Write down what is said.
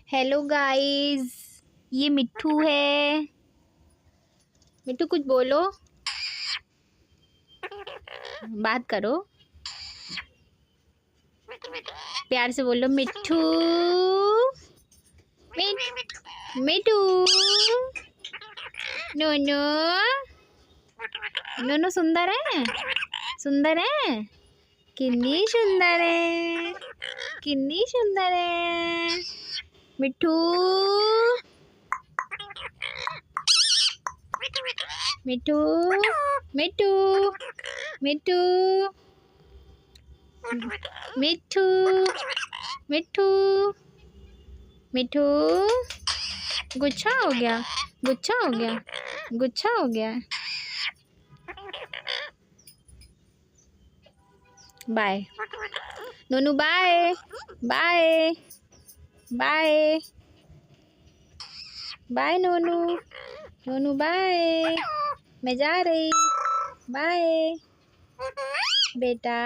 Hello guys, ये मिट्ठू है। मिट्ठू कुछ बोलो, बात करो, प्यार से बोलो मिट्ठू। मिट्ठू नोनो नोनो सुंदर है, सुंदर है, कितनी सुंदर है, कितनी सुंदर है मिट्ठू। मिट्ठू मिट्ठू मिट्ठू मिट्ठू मिट्ठू मिट्ठू। गुच्छा हो गया, गुच्छा हो गया, गुच्छा हो गया। Bye Nonu, bye bye bye bye Nonu, Nonu bye, मैं जा रही, बाय बेटा।